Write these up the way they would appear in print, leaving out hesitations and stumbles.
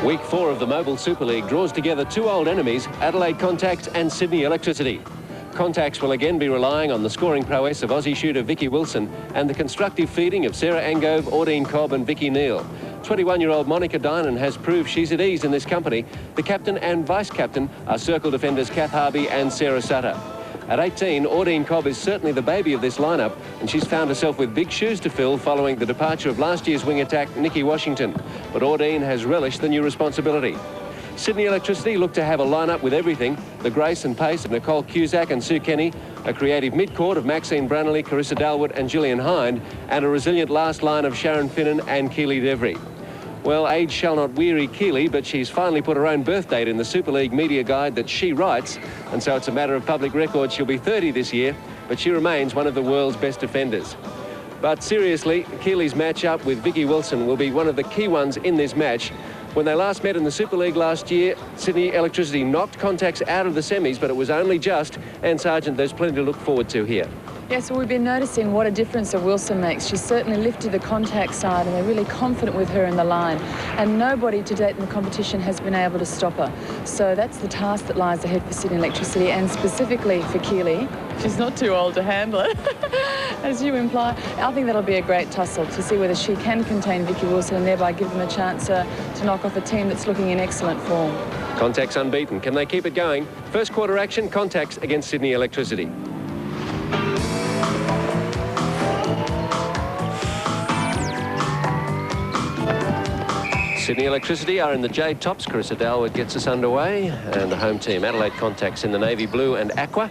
Week 4 of the MOBIL Super League draws together two old enemies, Adelaide Contax and Sydney Electricity. Contax will again be relying on the scoring prowess of Aussie shooter Vicky Wilson and the constructive feeding of Sarah Angove, Audine Cobb and Vicky Neal. 21-year-old Monica Dinan has proved she's at ease in this company. The captain and vice-captain are circle defenders Kath Harvey and Sarah Sutter. At 18, Audine Cobb is certainly the baby of this lineup, and she's found herself with big shoes to fill following the departure of last year's wing attack, Nikki Washington. But Audine has relished the new responsibility. Sydney Electricity look to have a lineup with everything: the grace and pace of Nicole Cusack and Sue Kenny, a creative mid-court of Maxine Branley, Carissa Dalwood and Gillian Hind, and a resilient last line of Sharon Finnan and Keely Devry. Well, age shall not weary Keely, but she's finally put her own birth date in the Super League media guide that she writes, and so it's a matter of public record. She'll be 30 this year, but she remains one of the world's best defenders. But seriously, Keely's match-up with Vicky Wilson will be one of the key ones in this match. When they last met in the Super League last year, Sydney Electricity knocked Contax out of the semis, but it was only just. And Sargent, there's plenty to look forward to here. Yes, well, we've been noticing what a difference a Wilson makes. She's certainly lifted the Contax side, and they're really confident with her in the line. And nobody to date in the competition has been able to stop her. So that's the task that lies ahead for Sydney Electricity, and specifically for Keely. She's not too old to handle it, as you imply. I think that'll be a great tussle to see whether she can contain Vicky Wilson and thereby give them a chance to knock off a team that's looking in excellent form. Contax unbeaten. Can they keep it going? First quarter action, Contax against Sydney Electricity. Sydney Electricity are in the jade tops. Carissa Dalwood gets us underway, and the home team, Adelaide Contax, in the navy blue and aqua.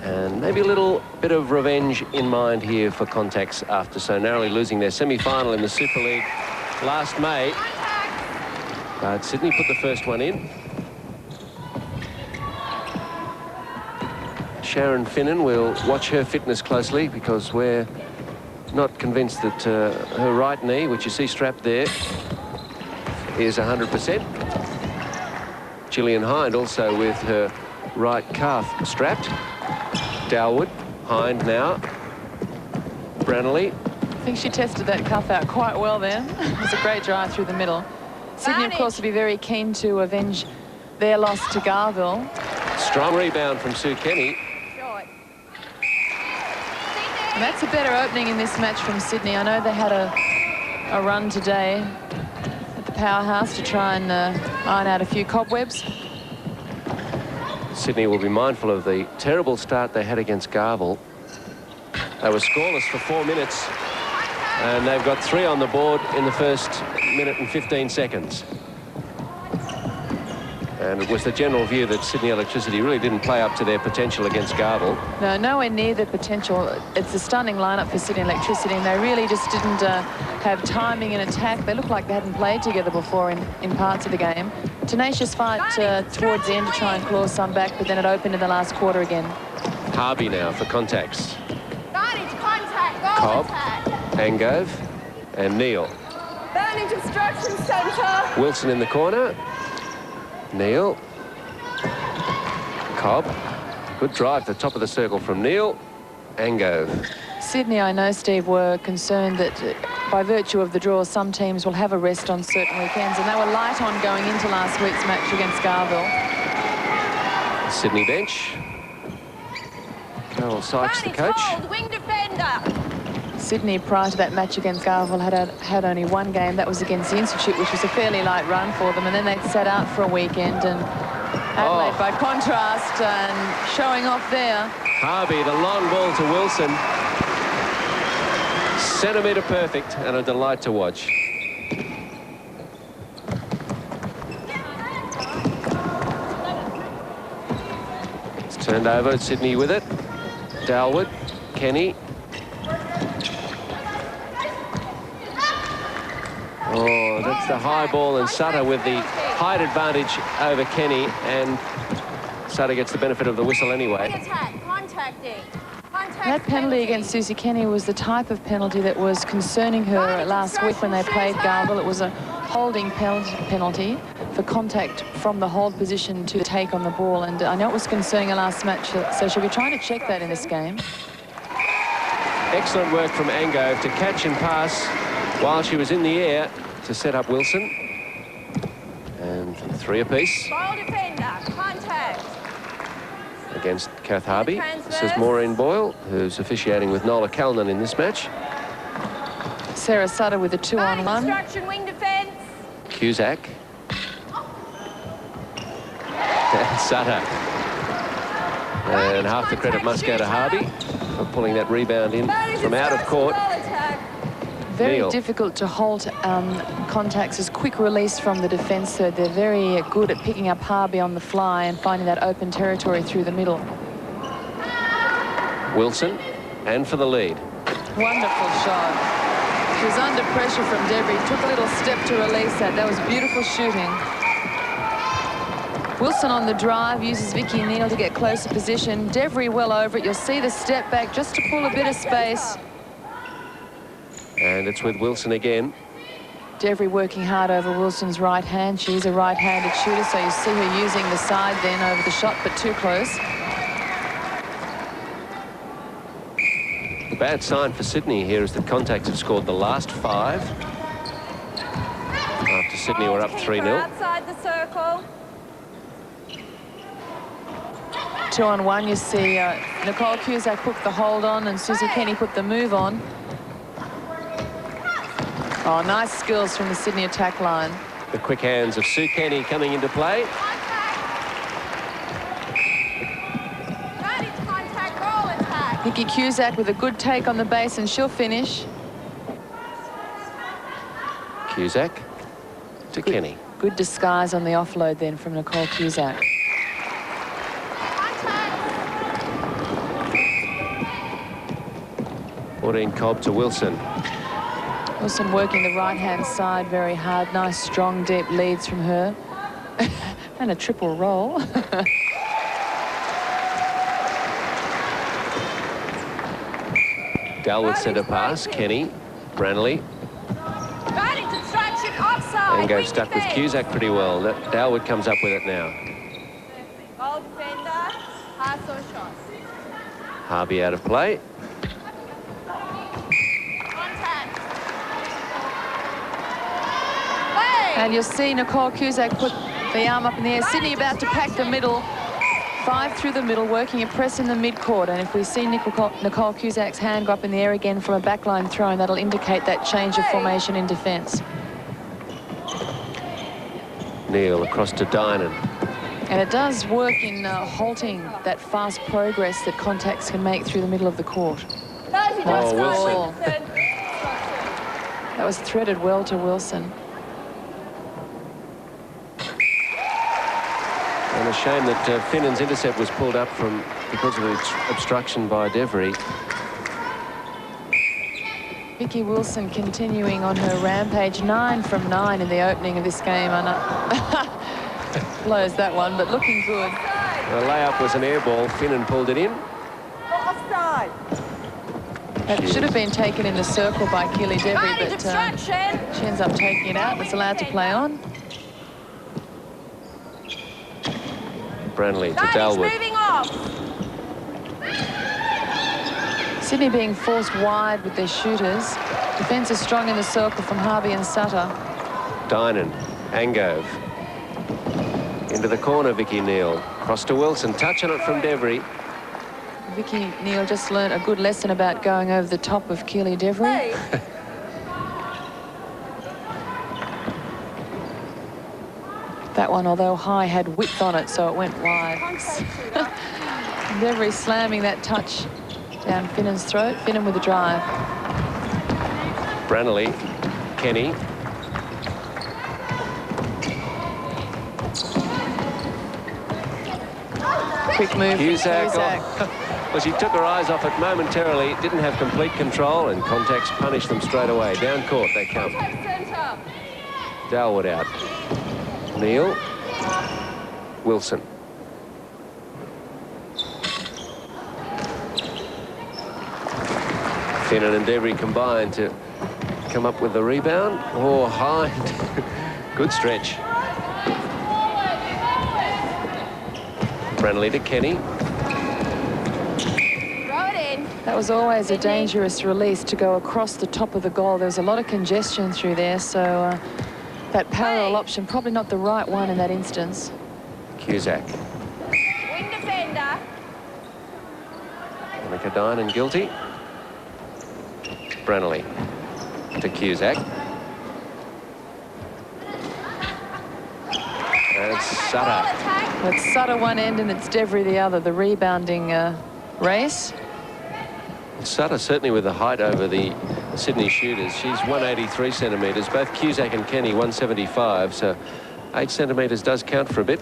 And maybe a little bit of revenge in mind here for Contax after so narrowly losing their semi-final in the Super League last May. But Sydney put the first one in. Sharon Finnan will watch her fitness closely, because we're not convinced that her right knee, which you see strapped there, is 100%. Gillian Hind also with her right calf strapped. Dalwood, Hind now. Branley. I think she tested that cuff out quite well then. It was a great drive through the middle. Sydney, of course, will be very keen to avenge their loss to Garville. Strong rebound from Sue Kenny. And that's a better opening in this match from Sydney. I know they had a run today at the powerhouse to try and iron out a few cobwebs. Sydney will be mindful of the terrible start they had against Garville. They were scoreless for 4 minutes, and they've got 3 on the board in the first minute and 15 seconds. And it was the general view that Sydney Electricity really didn't play up to their potential against Garville. No, nowhere near the potential. It's a stunning lineup for Sydney Electricity, and they really just didn't have timing and attack. They looked like they hadn't played together before in parts of the game. Tenacious fight towards the end to try and claw some back, but then it opened in the last quarter again. Harvey now for Contax. Cobb, Angove and Neal. Burnage obstruction centre. Wilson in the corner. Neal. Cobb. Good drive to the top of the circle from Neal. Angove. Sydney, I know, Steve, were concerned that by virtue of the draw, some teams will have a rest on certain weekends, and they were light on going into last week's match against Garville. Sydney bench. Carol Sykes, the coach. Wing defender. Sydney, prior to that match against Garville, had only one game. That was against the Institute, which was a fairly light run for them. And then they'd sat out for a weekend. And Adelaide, by contrast, and showing off there. Harvey, the long ball to Wilson. Centimetre perfect, and a delight to watch. It's turned over, Sydney with it. Dalwood, Kenny. Oh, that's the high ball, and Sutter with the height advantage over Kenny, and Sutter gets the benefit of the whistle anyway. That penalty against Susie Kenny was the type of penalty that was concerning her last week when they played Garville. It was a holding penalty for contact from the hold position to the take on the ball, and I know it was concerning her last match, so she'll be trying to check that in this game. Excellent work from Angove to catch and pass while she was in the air to set up Wilson. for the 3 apiece. Ball defender, contact. Against Kath Harvey. This is Maureen Boyle, who's officiating with Nola Calnan in this match. Sarah Sutter with a 2-on-1. Obstruction, wing defence. Cusack. And Sutter. And half the credit must go to Harvey for pulling that rebound in from out of court. Very Neil. difficult to halt Contax's quick release from the defence third. They're very good at picking up Harvey on the fly and finding that open territory through the middle. Wilson, and for the lead. Wonderful shot. She was under pressure from Debris. Took a little step to release that. That was beautiful shooting. Wilson on the drive, uses Vicky Neal to get closer position. Debris well over it. You'll see the step back just to pull a bit of space. And it's with Wilson again. Debris working hard over Wilson's right hand. She's a right-handed shooter, so you see her using the side then over the shot, but too close. The bad sign for Sydney here is that Contax have scored the last 5. After Sydney were up 3-0. Outside the circle. 2-on-1, you see Nicole Cusack put the hold on and Susie Kenny put the move on. Oh, nice skills from the Sydney attack line. The quick hands of Sue Kenny coming into play. Contact, roll attack. Vicky Cusack with a good take on the base and she'll finish. Cusack to Kenny. Good disguise on the offload then from Nicole Cusack. Maureen Cobb to Wilson. Wilson working the right-hand side very hard. Nice, strong, deep leads from her. And a triple roll. Dalwood centre pass. Kenny. Branley. Guiding construction, offside. And goes wing stuck with defence. Cusack pretty well. Dalwood comes up with it now. Ball defender, pass or shot. Harvey out of play. Contact. Play. And you'll see Nicole Cusack put the arm up in the air. Sydney about to pack the middle. 5 through the middle, working a press in the mid-court. And if we see Nicole Cusack's hand go up in the air again from a backline throw, and that'll indicate that change of formation in defence. Neal across to Dynan. And it does work in halting that fast progress that Contax can make through the middle of the court. Oh, Wilson. That was threaded well to Wilson. And a shame that Finnan's intercept was pulled up because of the obstruction by Devery. Vicky Wilson continuing on her rampage. 9 from 9 in the opening of this game. Blows that one, but looking good. The layup was an air ball. Finnan pulled it in. Offside. That should have been taken in the circle by Keely Devery, Guiding but obstruction. she ends up taking it out and it's allowed to play on. Branley to Guiding's Dalwood. moving off. Sydney being forced wide with their shooters. Defence is strong in the circle from Harvey and Sutter. Dynan. Angove. Into the corner, Vicky Neal. Cross to Wilson. Touch on it from Devery. Vicky Neal just learnt a good lesson about going over the top of Keely Devery. Play. That one, although high, had width on it, so it went wide. Devery slamming that touch down Finnan's throat. Finnan with the drive. Branley. Kenny. Quick move. Cusack. Cusack. Oh. Well, she took her eyes off it momentarily. Didn't have complete control, and Contax punished them straight away. Down court they come. Centre. Dalwood out. Neal. Wilson. Finnan and Devery combined to come up with the rebound. Oh, Hind. Good stretch. Branley to Kenny. Throw it in. That was always a dangerous release to go across the top of the goal. There was a lot of congestion through there, so That parallel option, probably not the right one in that instance. Cusack. Wing defender. Monica Dinan guilty. Brennelly to Cusack. And Sutter. It's Sutter one end and it's Devry the other, the rebounding race. Sutter certainly with the height over the Sydney shooters. She's 183 centimetres. Both Cusack and Kenny 175, so 8 centimetres does count for a bit.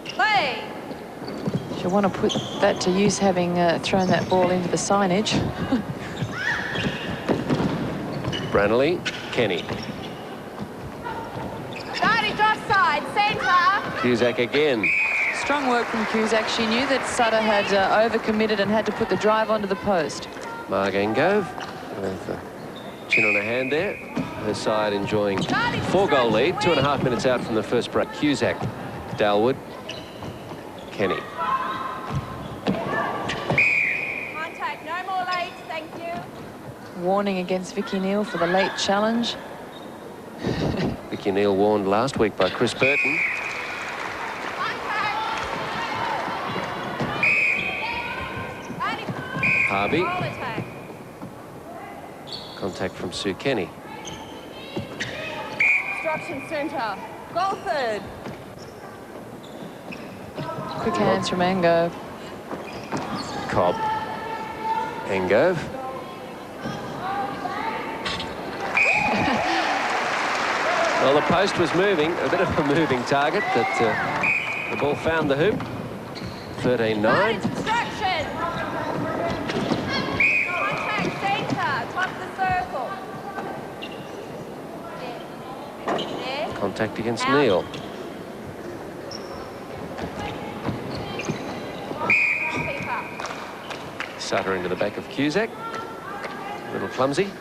Play. She'll want to put that to use, having thrown that ball into the signage. Brannelly, Kenny. Starting offside, centre. Cusack again. Strong work from Cusack. She knew that Sutter had overcommitted and had to put the drive onto the post. Marg Angove with a chin on her hand there. Her side enjoying 4-goal lead, 2.5 minutes out from the first break. Cusack, Dalwood, Kenny. Contact, no more late, thank you. Warning against Vicky Neal for the late challenge. Vicky Neal warned last week by Chris Burton. Harvey. Contact from Sue Kenny. Obstruction centre. Goal third. Quick hands from Angove. Cobb. Angove. Well, the post was moving, a bit of a moving target, but the ball found the hoop. 13-9. Obstruction. Contact centre. Top of the circle. There. Contact against Out. Neal. Keeper. Sutter into the back of Cusack. A little clumsy.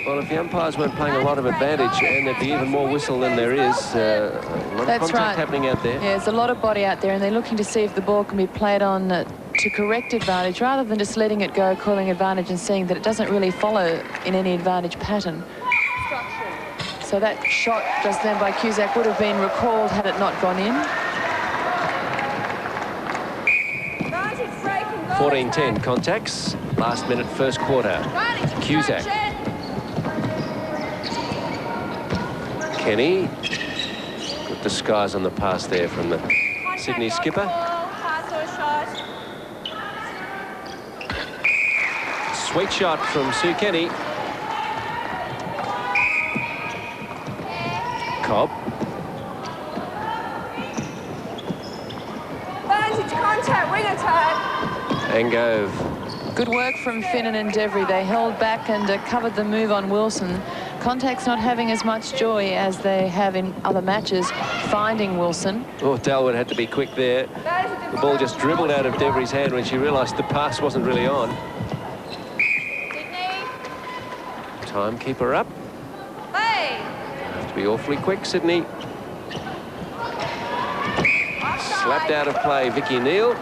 Well, if the umpires weren't playing a lot of advantage, and there'd be even more whistle than there is, a lot of contact happening out there. Yeah, there's a lot of body out there, and they're looking to see if the ball can be played on to correct advantage, rather than just letting it go, calling advantage, and seeing that it doesn't really follow in any advantage pattern. So that shot just then by Cusack would have been recalled had it not gone in. 14-10 contacts. Last minute, first quarter. Cusack. Kenny. Good disguise on the pass there from the Sydney skipper. Sweet shot from Sue Kenny. Cobb. Advantage contact, wing attack. Angove. Good work from Finnan and Devry. They held back and covered the move on Wilson. Contact's not having as much joy as they have in other matches finding Wilson. Oh, Dalwood had to be quick there. The ball just dribbled out of Devry's hand when she realised the pass wasn't really on. Sydney. Timekeeper up. Play. Have to be awfully quick, Sydney. Slapped out of play, Vicky Neal.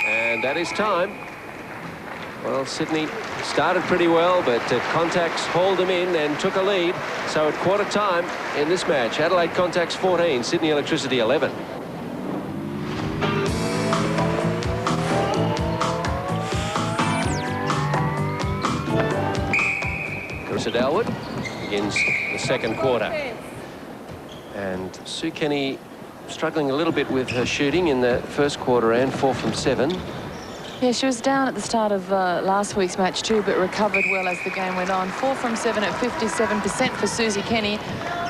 And that is time. Well, Sydney started pretty well, but Contacts hauled them in and took a lead. So at quarter time in this match, Adelaide Contacts 14, Sydney Electricity 11. Carissa Dalwood begins the second quarter. And Sue Kenny struggling a little bit with her shooting in the first quarter and 4 from 7. Yeah, she was down at the start of last week's match too, but recovered well as the game went on. 4 from 7 at 57% for Susie Kenny.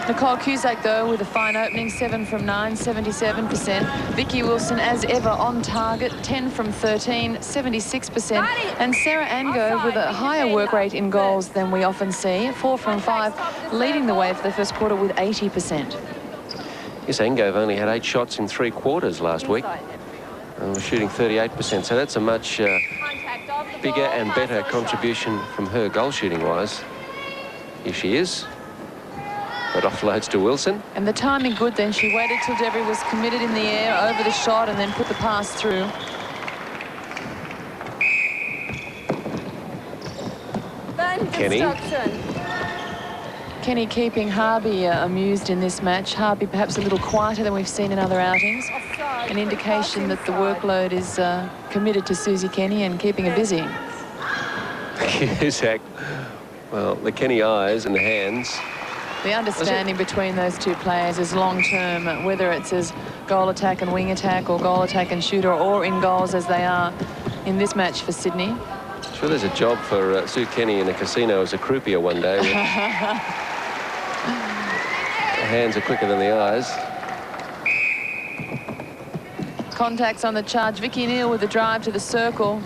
Nicole Cusack, though, with a fine opening, 7 from 9, 77%. Vicky Wilson, as ever, on target, 10 from 13, 76%. And Sarah Angove with a higher work rate in goals than we often see, 4 from 5, leading the way for the first quarter with 80%. Yes, Angove only had 8 shots in 3 quarters last week. And we're shooting 38%, so that's a much bigger and better contribution from her goal shooting wise. Here she is. But offloads to Wilson. And the timing good then. She waited till Devery was committed in the air over the shot and then put the pass through. Kenny. Kenny keeping Harvey amused in this match. Harvey perhaps a little quieter than we've seen in other outings. An indication that the workload is committed to Susie Kenny and keeping her busy. Cusack. Well, the Kenny eyes and the hands. The understanding between those two players is long-term, whether it's as goal attack and wing attack or goal attack and shooter or in goals as they are in this match for Sydney. Sure, there's a job for Sue Kenny in a casino as a croupier one day. The hands are quicker than the eyes. Contacts on the charge. Vicky Neal with the drive to the circle.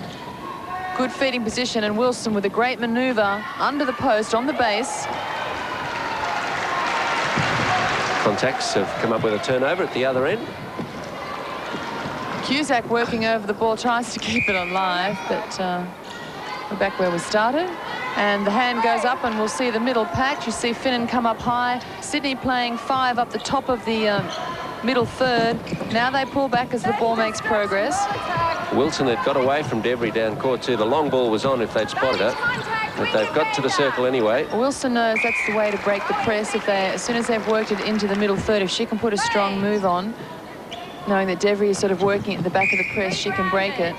Good feeding position, and Wilson with a great manoeuvre under the post on the base. Contacts have come up with a turnover at the other end. Cusack working over the ball, tries to keep it alive, but we're back where we started. And the hand goes up, and we'll see the middle patch. You see Finnan come up high. Sydney playing 5 up the top of the middle third. Now they pull back as the ball makes progress. Wilson had got away from Devery down court too. The long ball was on if they'd spotted it, but they've got to the circle anyway. Wilson knows that's the way to break the press. As soon as they've worked it into the middle third, if she can put a strong move on, knowing that Devery is sort of working at the back of the press, she can break it.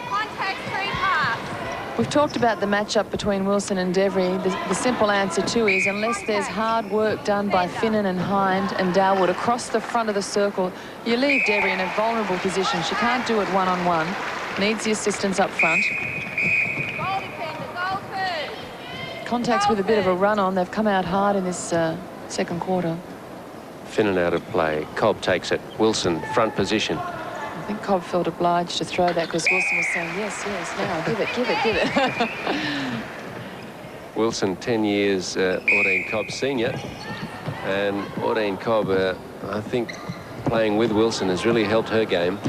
We've talked about the matchup between Wilson and Devery. The simple answer too is, unless there's hard work done by Finnan and Hind and Dalwood across the front of the circle, you leave Devery in a vulnerable position. She can't do it one-on-one. Needs the assistance up front. Contacts with a bit of a run on. They've come out hard in this second quarter. Finnan out of play. Cobb takes it. Wilson, front position. I think Cobb felt obliged to throw that because Wilson was saying, yes, yes, now, give it, give it, give it. Wilson, 10 years Audine Cobb senior. And Audine Cobb, I think, playing with Wilson has really helped her game.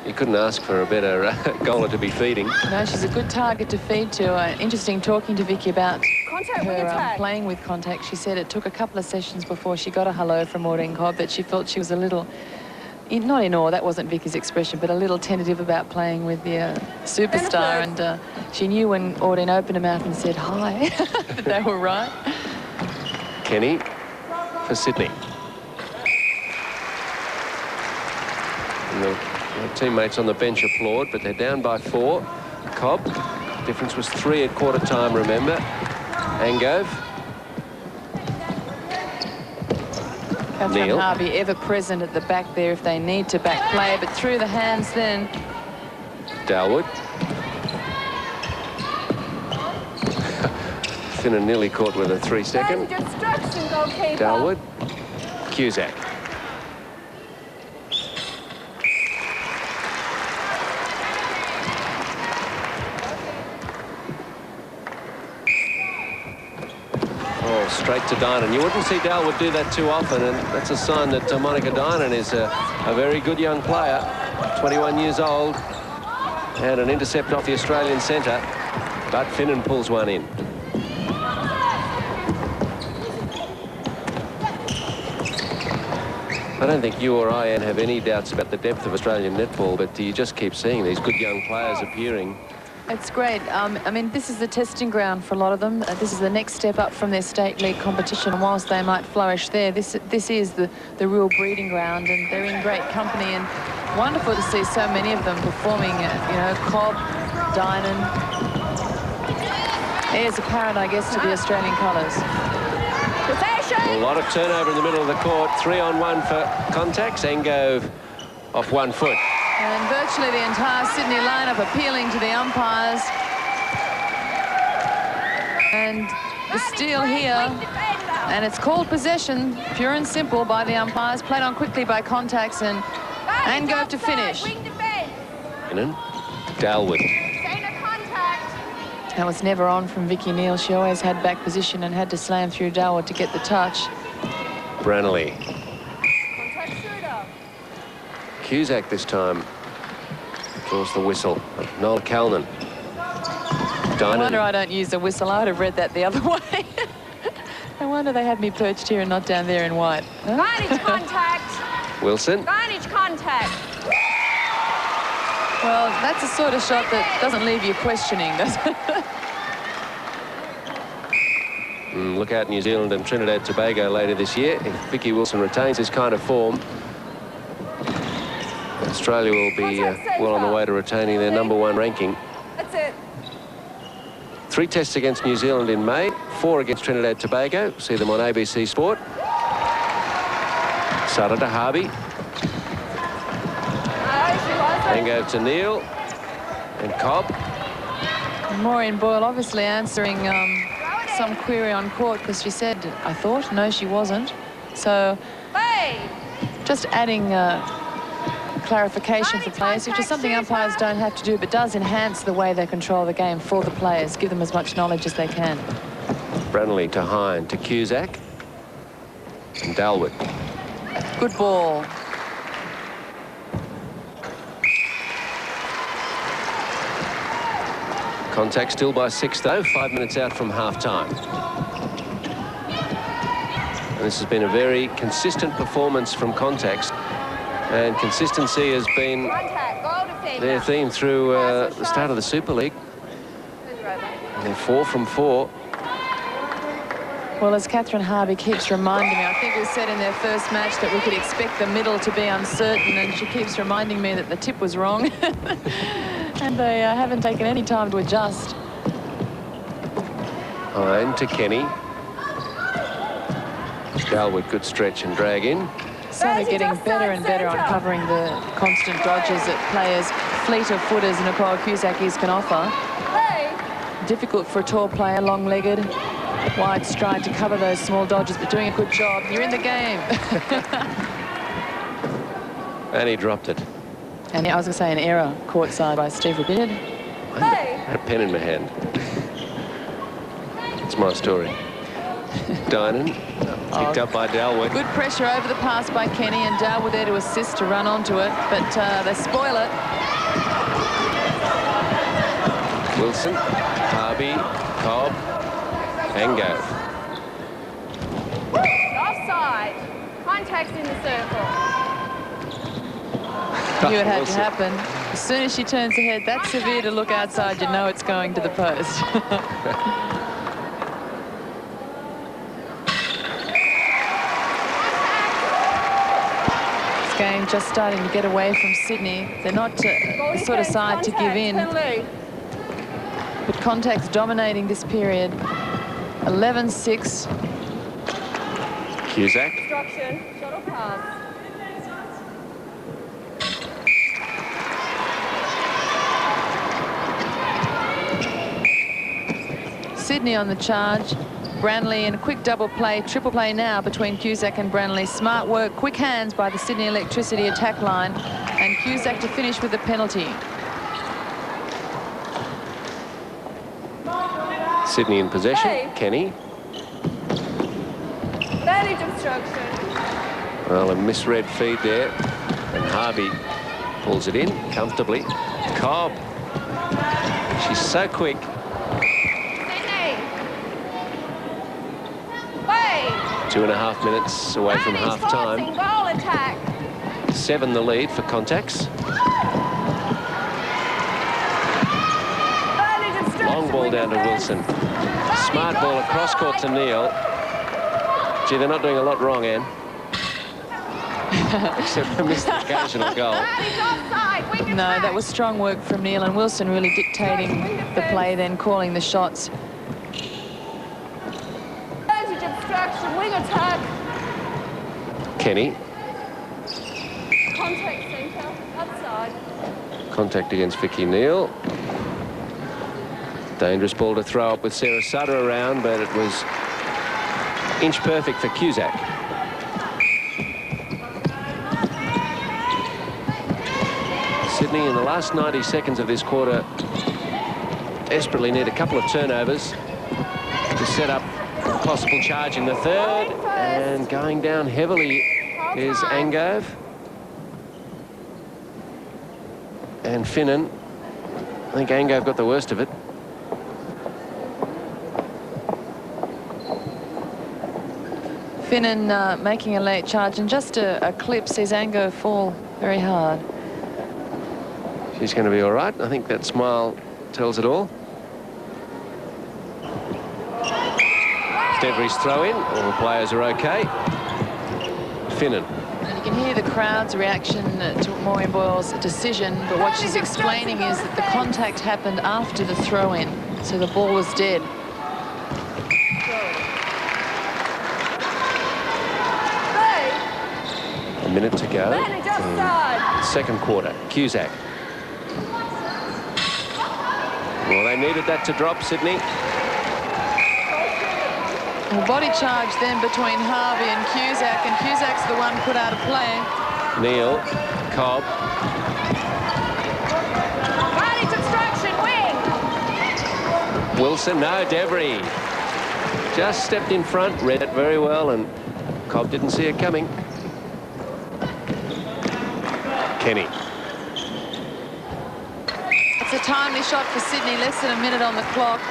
You couldn't ask for a better goaler to be feeding. No, she's a good target to feed to. Interesting talking to Vicky about her playing with Contact. She said it took a couple of sessions before she got a hello from Audine Cobb, that she felt she was a little, not in awe, that wasn't Vicky's expression, but a little tentative about playing with the superstar. And she knew when Audine opened her mouth and said hi, that they were right. Kenny for Sydney. And the teammates on the bench applaud, but they're down by 4. Cobb, difference was 3 at quarter time, remember. Angove. Catherine Harvey ever present at the back there if they need to back play, but through the hands then. Dalwood. Finnan nearly caught with a 3-second. Dalwood. Cusack. Straight to Dynan. You wouldn't see Dalwood do that too often, and that's a sign that Monica Dynan is a very good young player, 21 years old, and an intercept off the Australian centre, but Finnan pulls one in. I don't think you or I, Anne, have any doubts about the depth of Australian netball, but you just keep seeing these good young players appearing. It's great. I mean, this is the testing ground for a lot of them. This is the next step up from their state league competition. And whilst they might flourish there, this is the real breeding ground, and they're in great company. And wonderful to see so many of them performing. You know, Cobb, Dynan. Heirs apparent, I guess, to the Australian colours. A lot of turnover in the middle of the court. 3-on-1 for Contacts. Angove off 1 foot. And virtually the entire Sydney lineup appealing to the umpires. And the steal here. And it's called possession, pure and simple, by the umpires. Played on quickly by Contacts, and Angove to finish. Finnan. Dalwood. That was never on from Vicky Neal. She always had back position and had to slam through Dalwood to get the touch. Branley. Cusack this time draws the whistle. Noel Calnan. I wonder I don't use the whistle. I would have read that the other way. No wonder they had me perched here and not down there in white. Huh? Advantage contact. Wilson. Advantage contact. Well, that's a sort of shot that doesn't leave you questioning, does it? Look out New Zealand and Trinidad Tobago later this year. If Vicky Wilson retains this kind of form, Australia will be well on the way to retaining their #1 ranking. That's it. 3 tests against New Zealand in May, 4 against Trinidad Tobago. See them on ABC Sport. Sutter to Harvey. Then go to Neil and Cobb. Maureen Boyle obviously answering some query on court because she said, I thought, no, she wasn't. So just adding clarification for players, which is something umpires don't have to do, but does enhance the way they control the game for the players, give them as much knowledge as they can. Branley to Hine to Cusack. And Dalwood. Good ball. Contact still by 6 though, 5 minutes out from half-time. And this has been a very consistent performance from Contacts, and consistency has been their theme through the start of the Super League. And they're 4 from 4. Well, as Catherine Harvey keeps reminding me, I think we said in their first match that we could expect the middle to be uncertain, and she keeps reminding me that the tip was wrong. And they haven't taken any time to adjust. Hine to Kenny. Dalwood, good stretch and drag in. Sutter getting better and better on covering the constant dodges that players, fleet of footers Nicole Cusackis can offer. Difficult for a tall player, long-legged, wide stride to cover those small dodges, but doing a good job. You're in the game. And he dropped it. And I was going to say an error courtside by Steve Rabinid. I had a pen in my hand. It's my story. Dynan, picked up by Dalwood. Good pressure over the pass by Kenny, and Dalwood there to assist to run onto it, but they spoil it. Wilson, Harvey, Cobb, Ango. Offside. Contacts in the circle. Knew it had to happen. As soon as she turns her head that severe to look outside, you know it's going to the post. This game just starting to get away from Sydney. They're not the sort of side to give in. But Contacts dominating this period. 11-6. Cusack. Instruction. Shuttle pass. Sydney on the charge. Branley in a quick double play, triple play now between Cusack and Branley. Smart work, quick hands by the Sydney Electricity attack line, and Cusack to finish with a penalty. Sydney in possession. Kenny. Advantage obstruction. Well, a misread feed there. And Harvey pulls it in comfortably. Cobb. She's so quick. Sydney. 2.5 minutes away from half-time. Goal attack. 7 the lead for Contacts. Long ball down to Wilson. Smart ball across court to Neil. Gee, they're not doing a lot wrong, Anne. Except for missed the occasional goal. No, that was strong work from Neil, and Wilson really dictating the play, then calling the shots. Advantage obstruction, wing attack. Kenny. Contact centre, outside. Contact against Vicky Neal. Dangerous ball to throw up with Sarah Sutter around, but it was inch perfect for Cusack. Sydney in the last 90 seconds of this quarter desperately need a couple of turnovers to set up a possible charge in the third, and going down heavily is Angove and Finnan. I think Angove got the worst of it. Finnan making a late charge, and just a clip sees Ango fall very hard. She's going to be all right. I think that smile tells it all. Devry's throw in. All the players are okay. Finnan. And you can hear the crowd's reaction to Maureen Boyle's decision, but what she's explaining is that the contact happened after the throw-in, so the ball was dead. A minute to go. Second quarter. Cusack. Well, they needed that to drop, Sydney. A body charge then between Harvey and Cusack, and Cusack's the one put out of play. Neal, Cobb. Riley's obstruction, wing. Wilson, no, Devry. Just stepped in front, read it very well, and Cobb didn't see it coming. Kenny. It's a timely shot for Sydney, less than a minute on the clock.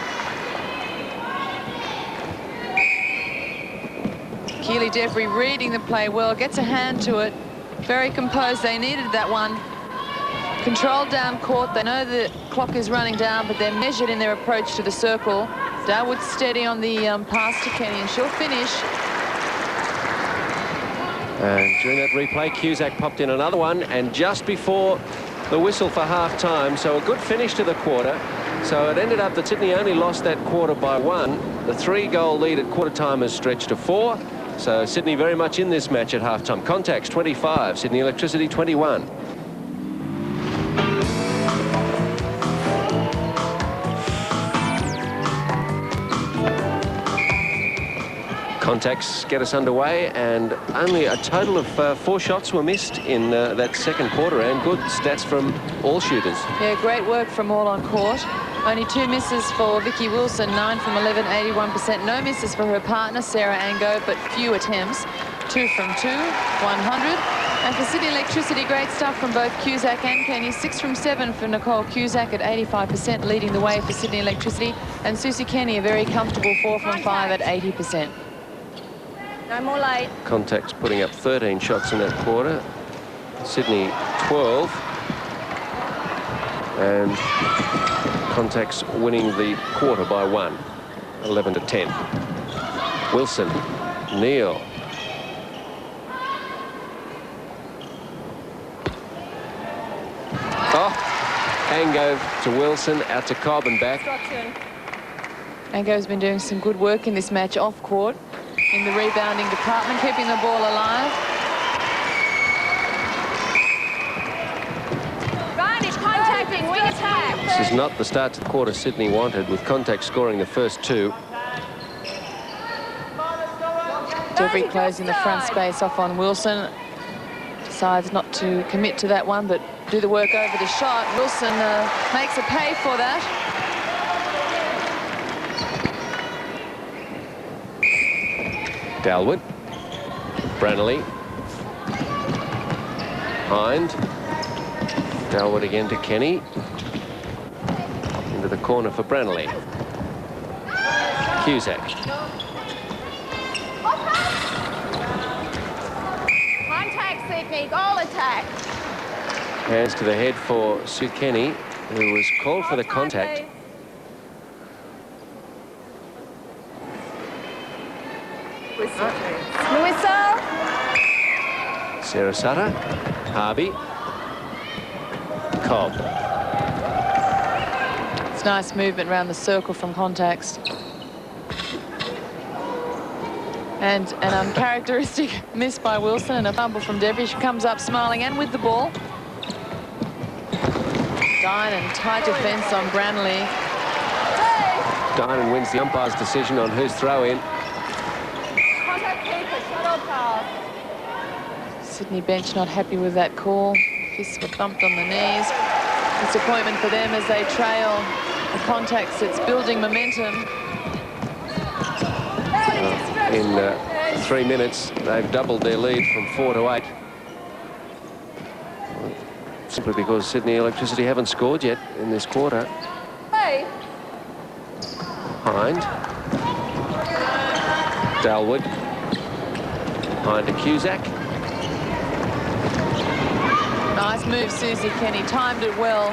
Keely Devry reading the play well, gets a hand to it. Very composed, they needed that one. Controlled down court, they know the clock is running down, but they're measured in their approach to the circle. Darwood steady on the pass to Kenny, and she'll finish. And during that replay, Cusack popped in another one, and just before the whistle for half-time, so a good finish to the quarter. So it ended up that Sydney only lost that quarter by 1. The 3-goal lead at quarter-time has stretched to 4. So Sydney very much in this match at half-time. Contax 25, Sydney Electricity 21. Contax get us underway, and only a total of 4 shots were missed in that second quarter, and good stats from all shooters. Yeah, great work from all on court. Only 2 misses for Vicky Wilson, 9 from 11, 81%. No misses for her partner, Sarah Ango, but few attempts. 2 from 2, 100. And for Sydney Electricity, great stuff from both Cusack and Kenny. 6 from 7 for Nicole Cusack at 85%, leading the way for Sydney Electricity. And Susie Kenny, a very comfortable 4 from 5 at 80%. No more late. Contax putting up 13 shots in that quarter. Sydney 12. And Contax winning the quarter by 1, 11-10. Wilson, Neal. Oh, Ango to Wilson, out to Cobb and back. Ango's been doing some good work in this match off court in the rebounding department, keeping the ball alive. Contacting, wing attack. This is not the start to the quarter Sydney wanted, with Contact scoring the first 2. Devry closing the front space off on Wilson. Decides not to commit to that one, but do the work over the shot. Wilson makes a pay for that. Dalwood. Branley. Hind. Dalwood again to Kenny. Into the corner for Branley. Cusack. Contact, Sydney. Goal attack. Hands to the head for Sue Kenny, who was called for the contact. Whistle. Sarah Sutter. Harvey. Cobb. It's nice movement around the circle from Contax. And an uncharacteristic miss by Wilson and a fumble from Devry. She comes up smiling and with the ball. Dinan, tight defence on Branley. Dinan wins the umpire's decision on whose throw-in. Contact keeper, shuttle pass. Sydney bench not happy with that call. Fists were bumped on the knees. Disappointment for them as they trail the Contax that's building momentum. In 3 minutes, they've doubled their lead from 4 to 8. Simply because Sydney Electricity haven't scored yet in this quarter. Hey. Hind. Dalwood. Hind to Cusack. Nice move, Susie Kenny. Timed it well.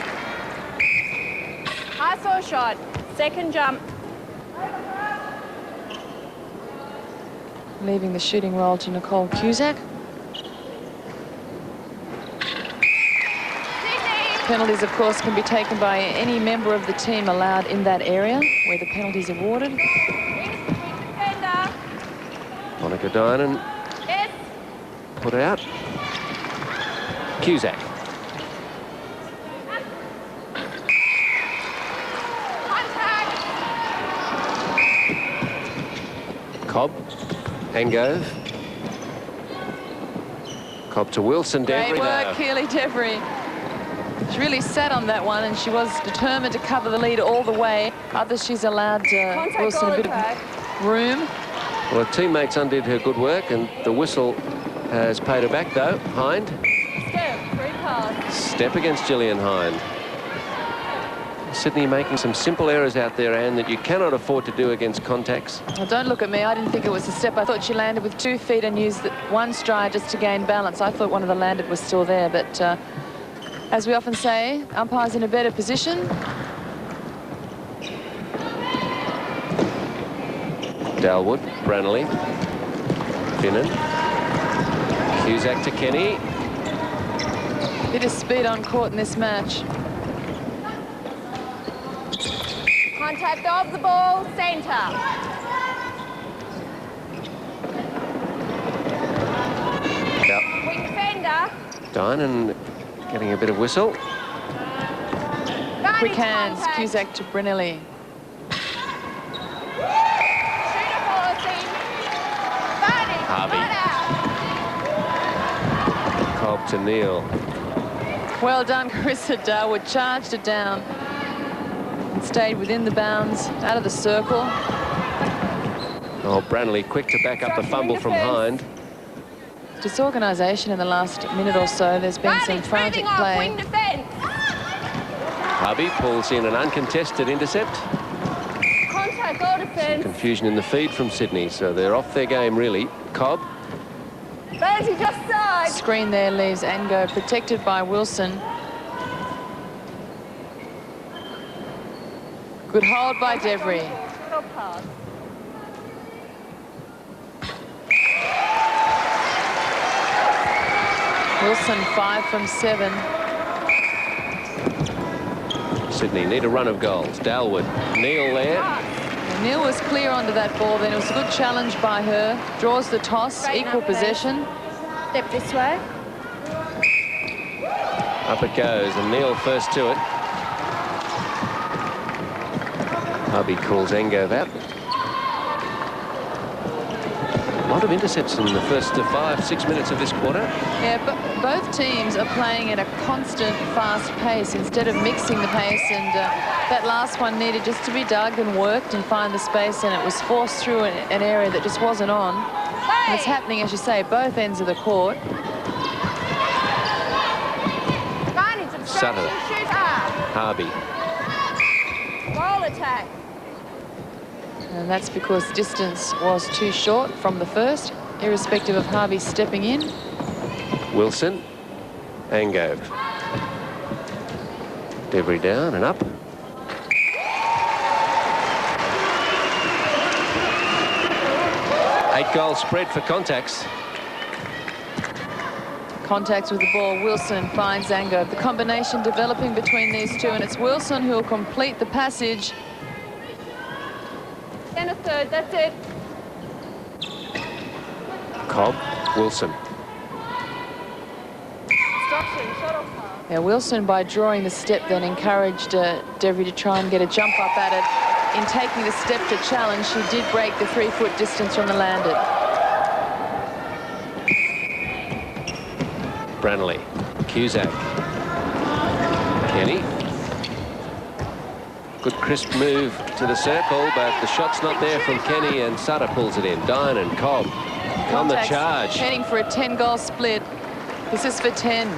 High saw shot. Second jump. Leaving the shooting role to Nicole Cusack. Penalties, of course, can be taken by any member of the team allowed in that area where the penalty is awarded. Defender. Monica Dinan Yes. put out. Cusack. Contact. Cobb. Angove. Cobb to Wilson. Great Devery work, now. Keely Devery. She really sat on that one, and she was determined to cover the lead all the way. Others, she's allowed Wilson a bit of room. Well, her teammates undid her good work, and the whistle has paid her back, though. Hind. Step. Free pass. Step against Gillian Hind. Sydney making some simple errors out there, Anne, that you cannot afford to do against Contax. Well, don't look at me. I didn't think it was a step. I thought she landed with 2 feet and used one stride just to gain balance. I thought one of the landed was still there, but as we often say, umpire's in a better position. Dalwood, Branley, Finnan, Cusack to Kenny. Bit of speed on court in this match. Contact of the ball. Centre. Yep. Wing defender. Dinan getting a bit of whistle. Quick hands, Cusack to Brunelli. Shooter forcing. Varney. Harvey. Not out. Cobb to Neil. Well done, Carissa Darwood. Charged it down and stayed within the bounds, out of the circle. Oh, Branley quick to back up the fumble from Hind. Disorganisation in the last minute or so. There's been some frantic play. Wing defence. Harvey pulls in an uncontested intercept. Contact goal defence. Confusion in the feed from Sydney, so they're off their game, really. Cobb. Bertie just side. Screen there leaves Ango protected by Wilson. Good hold by Devery. Little pass. Wilson 5 from 7. Sydney need a run of goals. Dalwood. Neil there. Neil was clear onto that ball then. It was a good challenge by her. Draws the toss, equal possession. Step this way. Up it goes, and Neil first to it. Harvey calls Angove out. A lot of intercepts in the first 5-6 minutes of this quarter. Yeah, but both teams are playing at a constant fast pace instead of mixing the pace, and that last one needed just to be dug and worked and find the space, and it was forced through an area that just wasn't on. And it's happening, as you say, both ends of the court. Sutter. Harvey. Roll attack. And that's because distance was too short from the first, irrespective of Harvey stepping in. Wilson. Angove. Devery down and up. Eight-goal spread for Contax. Contact with the ball. Wilson finds Ango. The combination developing between these two, and it's Wilson who will complete the passage. Then a third, that's it. Cobb. Wilson. Instruction, shuttle pass. Yeah, Wilson, by drawing the step, then encouraged Devery to try and get a jump up at it. In taking the step to challenge, she did break the 3-foot distance from the landed. Branley. Cusack. Kenny. Good crisp move to the circle, but the shot's not there from Kenny, and Sutter pulls it in. Dine and Cobb on the charge. Heading for a 10-goal split. This is for 10.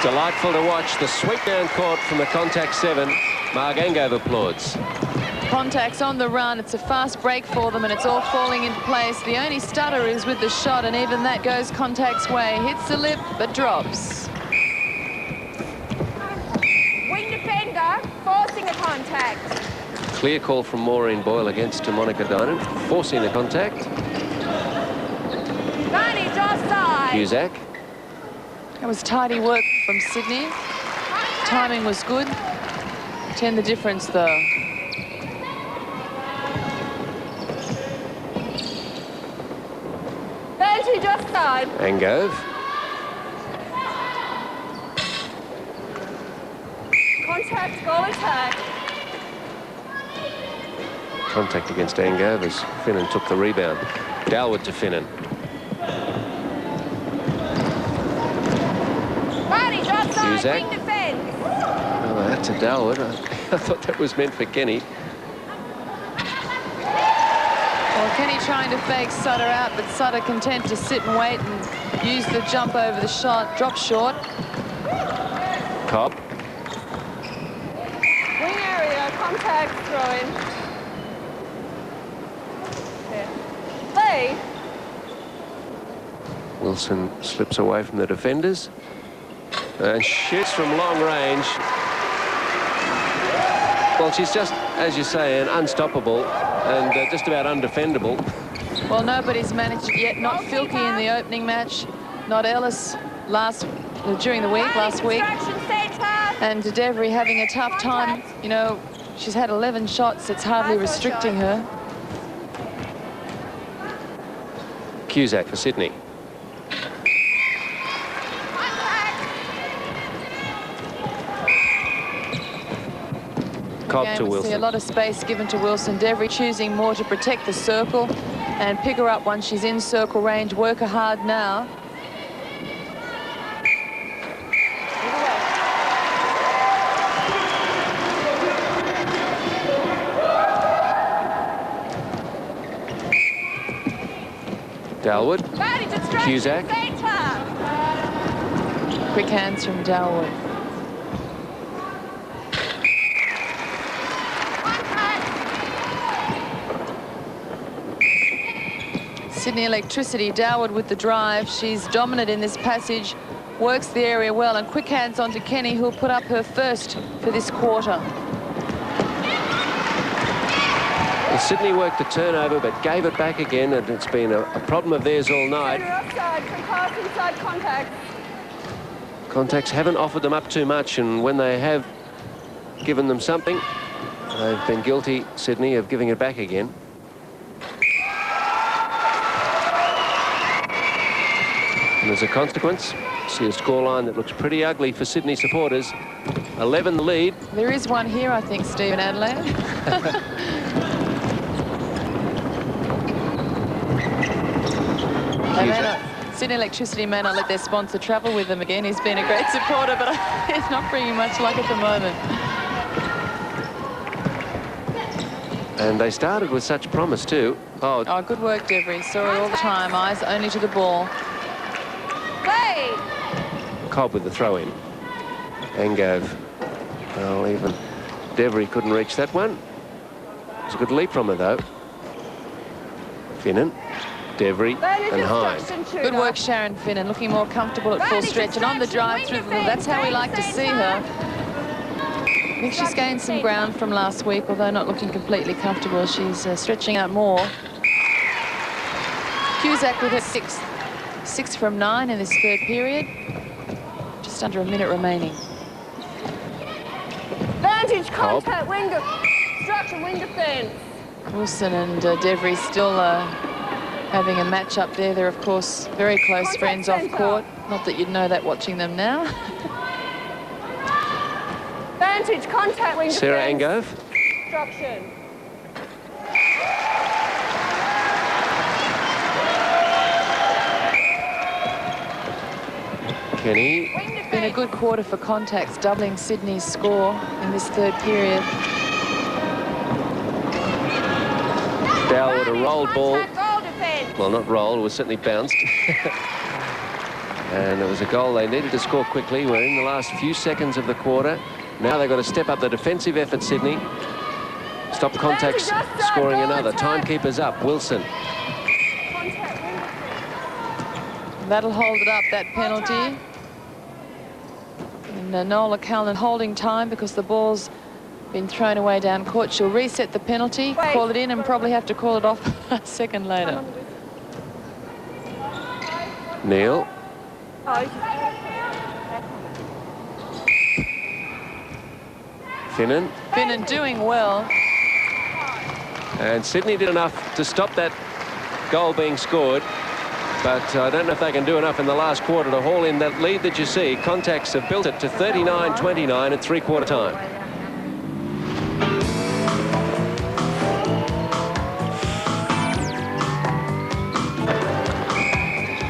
Delightful to watch the sweep down court from the Contact 7. Mark Angove applauds. Contax on the run. It's a fast break for them, and it's all falling into place. The only stutter is with the shot, and even that goes Contax's way. Hits the lip, but drops. Wing defender forcing the contact. Clear call from Maureen Boyle against Monica Dinan, forcing the contact. Advantage offside. Cusack. That was tidy work from Sydney. Timing was good. 10 the difference, though. Advantage offside. Angove. Contact, goal attack. Contact against Angove as Finnan took the rebound. Dalwood to Finnan. Advantage offside. Cusack. Wing defense. Oh, that's a Dalwood. I thought that was meant for Kenny. Well, Kenny trying to fake Sutter out, but Sutter content to sit and wait and use the jump over the shot. Drop short. Cobb. Wing area, contact, throw in. Play. Wilson slips away from the defenders and shoots from long range. Well, she's just, as you say, an unstoppable and just about undefendable. Well, nobody's managed it yet. Not Filkey in the opening match. Not Ellis during the week, last week. And Devry having a tough time. You know, she's had 11 shots. It's hardly restricting her. Cusack for Sydney. Cobb to We see a Wilson. lot of space given to Wilson. Devry choosing more to protect the circle and pick her up once she's in circle range. Work her hard now. Dalwood. Cusack. Quick hands from Dalwood. Sydney Electricity, Dalwood with the drive. She's dominant in this passage, works the area well, and quick hands onto Kenny, who'll put up her first for this quarter. Well, Sydney worked the turnover but gave it back again, and it's been a problem of theirs all night. Offside, pass inside contact. Contacts haven't offered them up too much, and when they have given them something, they've been guilty, Sydney, of giving it back again. And as a consequence, see a scoreline that looks pretty ugly for Sydney supporters. 11 the lead. There is one here, I think, Stephen Adelaide. Sydney Electricity may not let their sponsor travel with them again. He's been a great supporter, but he's not bringing much luck at the moment. And they started with such promise too. Oh, good work, Devry. Saw it all the time. Eyes only to the ball. Play. Cobb with the throw-in. Angove. Well, even Devry couldn't reach that one. It was a good leap from her, though. Finnan, Devry and Hine. Good work, Sharon Finnan, looking more comfortable at full stretch. And on the drive through, that's how we like to see her. I think she's gained some ground from last week, although not looking completely comfortable. She's stretching out more. Cusack with her sixth. 6 from 9 in this third period. Just under a minute remaining. Advantage, contact, wing obstruction, wing defense. Wilson and Devry still having a match up there. They're, of course, very close friends off court. Not that you'd know that watching them now. Advantage, contact, wing Sarah defense. Angove. Obstruction. Kenny. Been a good quarter for Contacts, doubling Sydney's score in this third period. Dalwood, a rolled ball. Goal defense. Well, not rolled, it was certainly bounced. And it was a goal they needed to score quickly. We're in the last few seconds of the quarter. Now they've got to step up the defensive effort, Sydney. Stop Contacts scoring another. Timekeeper's up. Wilson. That'll hold it up, that penalty. And Nola Callan holding time because the ball's been thrown away down court. She'll reset the penalty, call it in, and probably have to call it off a second later. Neil. Finnan. Finnan doing well. And Sydney did enough to stop that goal being scored. But I don't know if they can do enough in the last quarter to haul in that lead that you see. Contacts have built it to 39-29 at three-quarter time.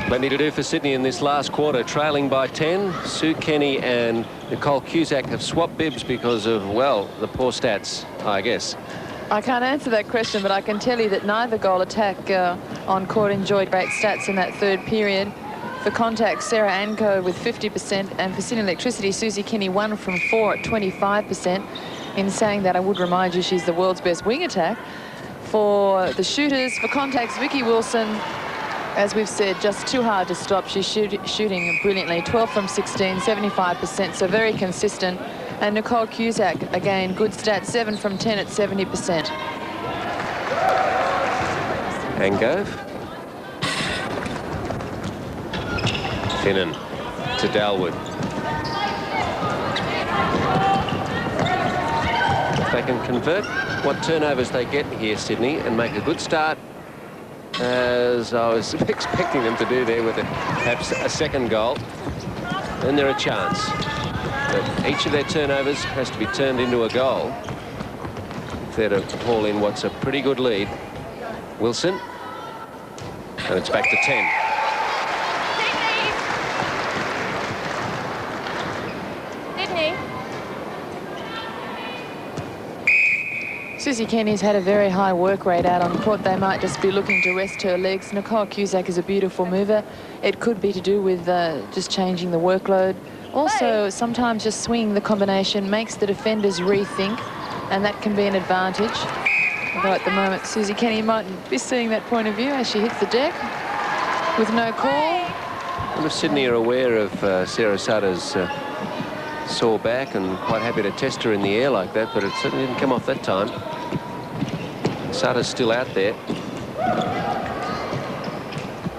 Plenty to do for Sydney in this last quarter, trailing by 10. Sue Kenny and Nicole Cusack have swapped bibs because of, well, the poor stats, I guess. I can't answer that question, but I can tell you that neither goal attack on court enjoyed great stats in that third period. For Contact, Sarah Anko with 50%, and for Sydney Electricity, Susie Kenny 1 from 4 at 25%. In saying that, I would remind you she's the world's best wing attack. For the shooters, for Contacts, Vicky Wilson, as we've said, just too hard to stop. She's shooting brilliantly, 12 from 16, 75%, so very consistent. And Nicole Cusack, again, good stats, 7 from 10 at 70%. Angove. Finnan to Dalwood. If they can convert what turnovers they get here, Sydney, and make a good start, as I was expecting them to do there with perhaps a second goal, then they're a chance. But each of their turnovers has to be turned into a goal if they're to haul in what's a pretty good lead. Wilson. And it's back to 10. Susie Kenny's had a very high work rate out on court. They might just be looking to rest her legs. Nicole Cusack is a beautiful mover. It could be to do with just changing the workload. Also, sometimes just swinging the combination makes the defenders rethink, and that can be an advantage. Although at the moment, Susie Kenny might be seeing that point of view as she hits the deck with no call. I wonder if Sydney are aware of Sarah Sutter's sore back and quite happy to test her in the air like that, but it certainly didn't come off that time. Sutter's still out there.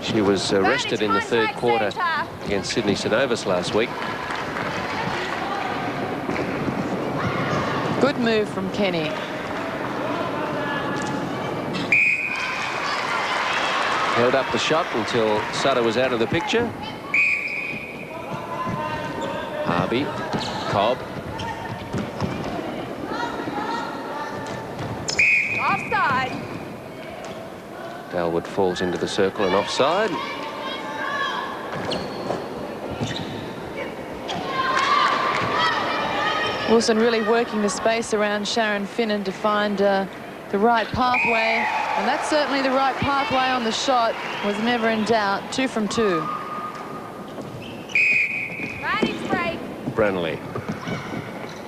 She was rested in the third quarter against Sydney Synovus last week. Good move from Kenny. Held up the shot until Sutter was out of the picture. Harvey, Cobb. Offside. Dalwood falls into the circle and offside. Wilson really working the space around Sharon Finnan to find the right pathway, and that's certainly the right pathway on the shot. Was never in doubt. 2 from 2. Manage break. Branley,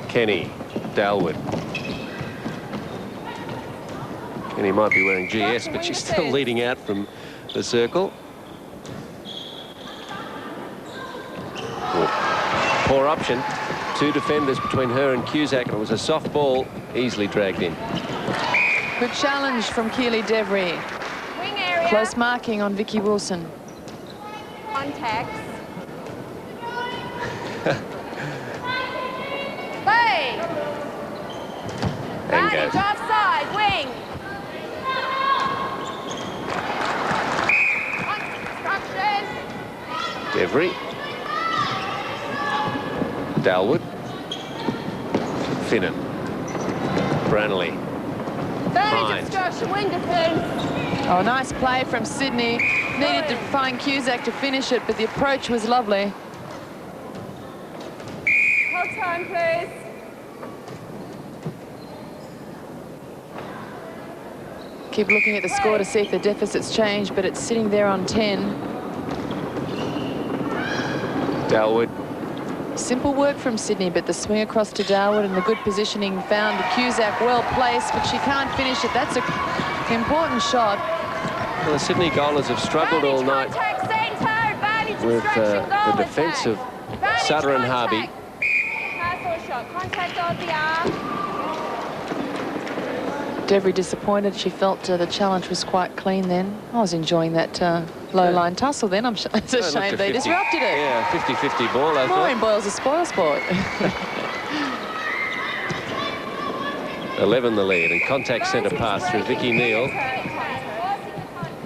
Kenny, Dalwood. Kenny might be wearing GS, but she's still leading out from the circle. Poor option. 2 defenders between her and Cusack, and it was a soft ball, easily dragged in. Good challenge from Keely Devry. Wing area. Close marking on Vicky Wilson. Contacts. Play. Manage offside. Wing. Instructions. Devry. Dalwood. Finnan. Branley. Manage obstruction. Wing defense. Oh, nice play from Sydney. Needed to find Cusack to finish it, but the approach was lovely. Hold time, please. Keep looking at the score to see if the deficit's changed, but it's sitting there on 10. Dalwood. Simple work from Sydney, but the swing across to Darwood and the good positioning found Cusack well placed, but she can't finish it. That's an important shot. Well, the Sydney goalers have struggled all night with the defence of Sutter and Harvey. Devery disappointed. She felt the challenge was quite clean then. I was enjoying that low-line tussle then. It's a shame they disrupted it. Yeah, 50-50 ball, I thought. Maureen Boyle's a spoil sport. 11 the lead, and contact centre pass through Vicky Neal.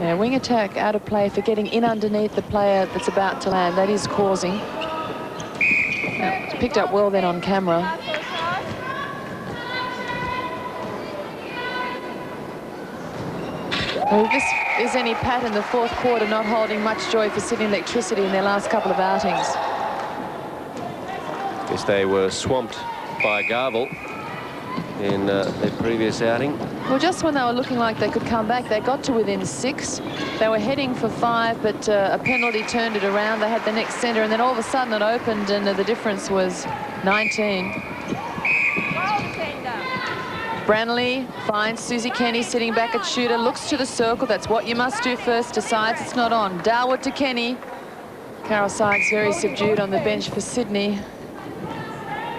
Yeah, wing attack out of play for getting in underneath the player that's about to land. That is causing. Yeah, it's picked up well then on camera. Well, if this is any pattern, the fourth quarter not holding much joy for Sydney Electricity in their last couple of outings. Guess they were swamped by Garble in their previous outing. Well, just when they were looking like they could come back, they got to within 6. They were heading for 5, but a penalty turned it around. They had the next centre, and then all of a sudden it opened, and the difference was 19. Branley finds Susie Kenny sitting back at shooter, looks to the circle. That's what you must do first, decides it's not on. Darwood to Kenny. Carol Sykes very subdued on the bench for Sydney.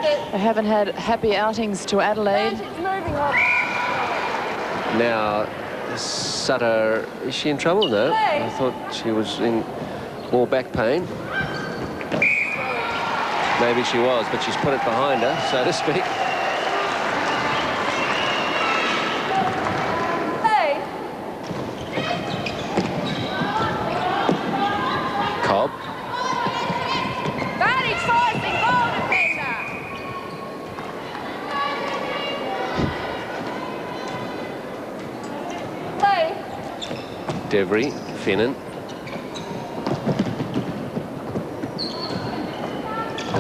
They haven't had happy outings to Adelaide. Now, Sutter, is she in trouble? No, I thought she was in more back pain. Maybe she was, but she's put it behind her, so to speak. Cobb. Devery, Finnan.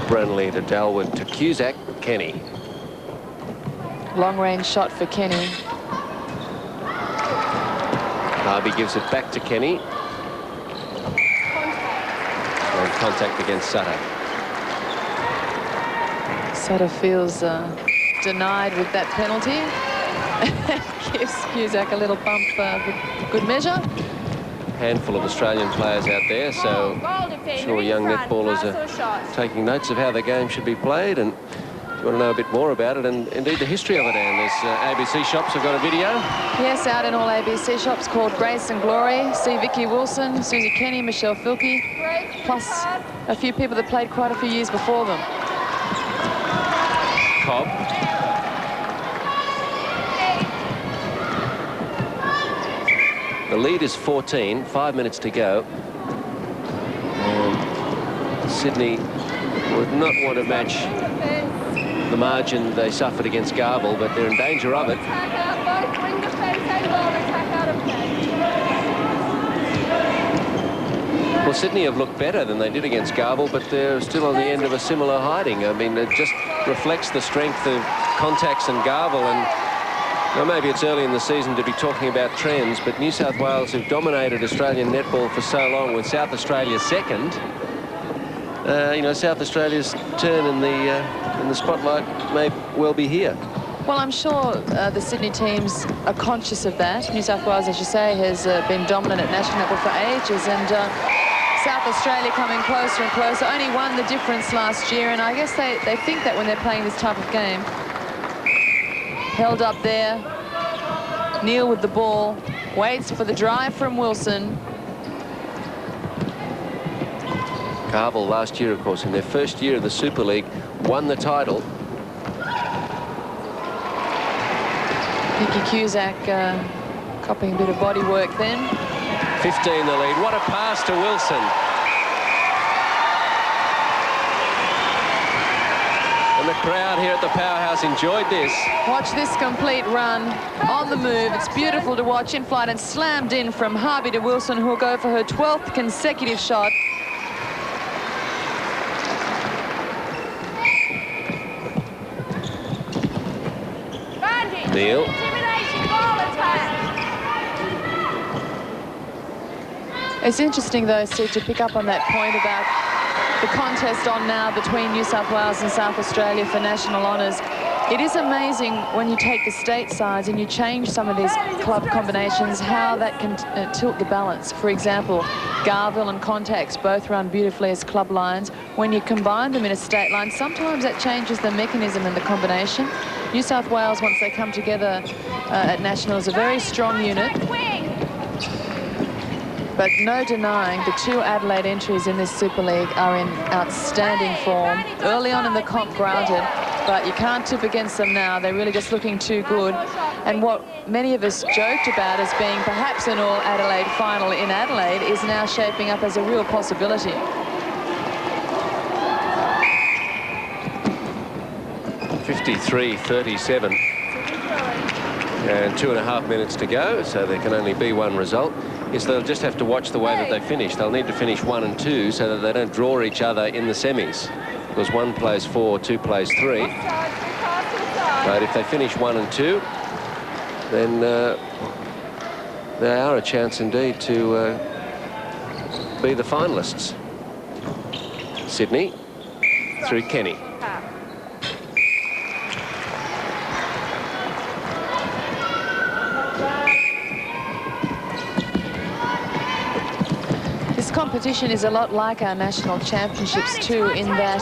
Branley to Dalwood to Cusack, Kenny. Long range shot for Kenny. Harvey gives it back to Kenny. And contact against Sutter. Sutter feels denied with that penalty. Gives Cusack a little bump for good measure. Handful of Australian players out there, so I'm sure young netballers are taking notes of how the game should be played, and if you want to know a bit more about it and indeed the history of it, Anne, there's ABC Shops have got a video. Yes, out in all ABC Shops called Grace and Glory. See Vicky Wilson, Susie Kenny, Michelle Filkey, plus a few people that played quite a few years before them. Cobb. The lead is 14, 5 minutes to go. And Sydney would not want to match the margin they suffered against Garble, but they're in danger of it. Well, Sydney have looked better than they did against Garble, but they're still on the end of a similar hiding. I mean, it just reflects the strength of Contax and Garble, and well, maybe it's early in the season to be talking about trends, but New South Wales have dominated Australian netball for so long, with South Australia second. You know, South Australia's turn in the spotlight may well be here. Well, I'm sure the Sydney teams are conscious of that. New South Wales, as you say, has been dominant at national netball for ages, and South Australia coming closer and closer. Only won the difference last year, and I guess they think that when they're playing this type of game. Held up there. Neal with the ball. Waits for the drive from Wilson. Garble last year, of course, in their first year of the Super League, won the title. Vicky Cusack copying a bit of body work then. 15 the lead. What a pass to Wilson. And the crowd here at the Powerhouse enjoyed this. Watch this complete run on the move. It's beautiful to watch in flight, and slammed in from Harvey to Wilson, who will go for her 12th consecutive shot. Neal. It's interesting, though, Sid, to pick up on that point about the contest on now between New South Wales and South Australia for national honours. It is amazing when you take the state sides and you change some of these club combinations, how that can tilt the balance. For example, Garville and Contax both run beautifully as club lines. When you combine them in a state line, sometimes that changes the mechanism and the combination. New South Wales, once they come together at nationals, a very strong unit. But no denying the two Adelaide entries in this Super League are in outstanding form. Early on in the comp, granted, but you can't tip against them now. They're really just looking too good. And what many of us joked about as being perhaps an all-Adelaide final in Adelaide is now shaping up as a real possibility. (53-37). And 2.5 minutes to go, so there can only be one result. Yes, they'll just have to watch the way that they finish. They'll need to finish 1 and 2 so that they don't draw each other in the semis. Because 1 plays 4, 2 plays 3. But if they finish 1 and 2, then they are a chance indeed to be the finalists. Sydney through Kenny. Competition is a lot like our national championships too, in that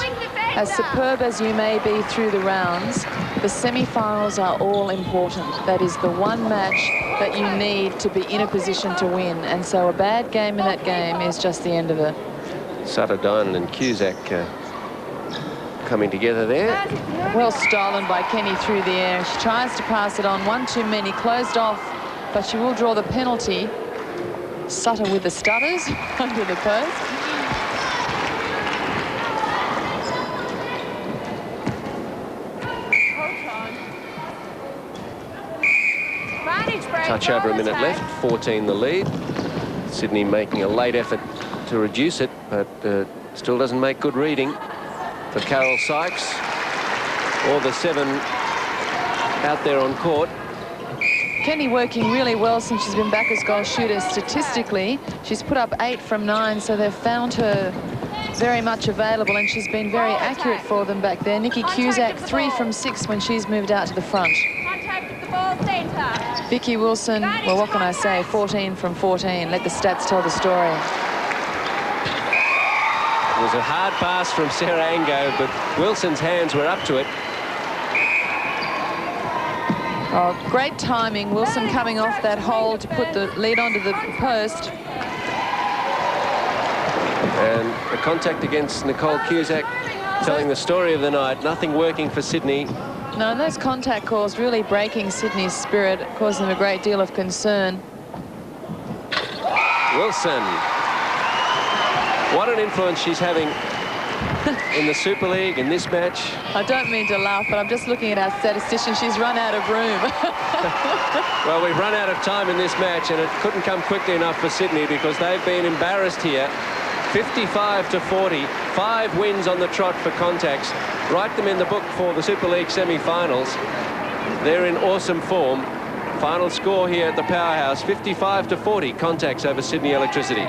as superb as you may be through the rounds, the semi-finals are all important. That is the one match that you need to be in a position to win, and so a bad game in that game is just the end of it. Sutter, Dinan and Cusack coming together there. Well stolen by Kenny through the air. She tries to pass it on, one too many, closed off, but she will draw the penalty. Sutter with the stutters under the post. Touch over a minute left, 14 the lead. Sydney making a late effort to reduce it, but still doesn't make good reading for Carol Sykes or the 7 out there on court. Kenny working really well since she's been back as goal shooter. Statistically, she's put up 8 from 9, so they've found her very much available, and she's been very accurate for them back there. Nikki Cusack 3 from 6 when she's moved out to the front. Vicky Wilson, well, what can I say, 14 from 14. Let the stats tell the story. It was a hard pass from Sarah Ango, but Wilson's hands were up to it. Oh, great timing. Wilson coming off that hole to put the lead onto the post. And the contact against Nicole Cusack, telling the story of the night. Nothing working for Sydney. No, and those contact calls really breaking Sydney's spirit, causing them a great deal of concern. Wilson. What an influence she's having in the Super League, in this match. I don't mean to laugh, but I'm just looking at our statistician. She's run out of room. Well, we've run out of time in this match, and it couldn't come quickly enough for Sydney because they've been embarrassed here. 55-40, 5 wins on the trot for Contax. Write them in the book for the Super League semi-finals. They're in awesome form. Final score here at the Powerhouse, 55-40, Contax over Sydney Electricity.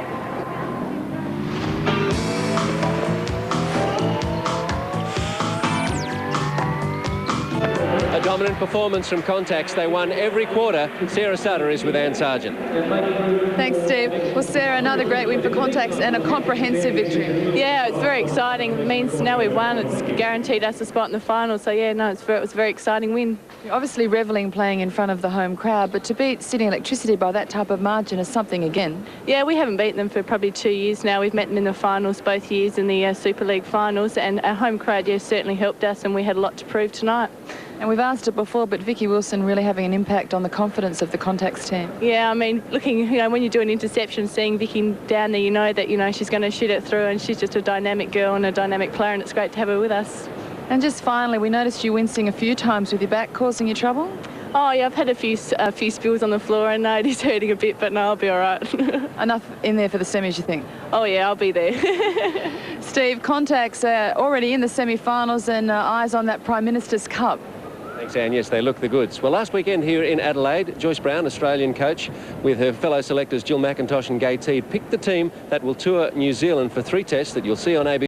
A dominant performance from Contax. They won every quarter. Sarah Sutter is with Anne Sargent. Thanks, Steve. Well, Sarah, another great win for Contax and a comprehensive victory. Yeah, it's very exciting. It means now we've won. It's guaranteed us a spot in the final. So, yeah, no, it was a very exciting win. You're obviously revelling playing in front of the home crowd, but to beat Sydney Electricity by that type of margin is something again. Yeah, we haven't beaten them for probably 2 years now. We've met them in the finals both years, in the Super League finals, and our home crowd, yeah, certainly helped us, and we had a lot to prove tonight. And we've asked it before, but Vicky Wilson really having an impact on the confidence of the Contax team. Yeah, I mean, looking, when you do an interception, seeing Vicky down there, you know that, she's going to shoot it through, and she's just a dynamic girl and a dynamic player, and it's great to have her with us. And just finally, we noticed you wincing a few times with your back, causing you trouble? Oh, yeah, I've had a few spills on the floor, and it is hurting a bit, but no, I'll be all right. Enough in there for the semis, you think? Oh, yeah, I'll be there. Steve, Contax already in the semi-finals and eyes on that Prime Minister's Cup. Thanks, Anne. Yes, they look the goods. Well, last weekend here in Adelaide, Joyce Brown, Australian coach, with her fellow selectors Jill McIntosh and Gay Teed, picked the team that will tour New Zealand for 3 tests that you'll see on ABC.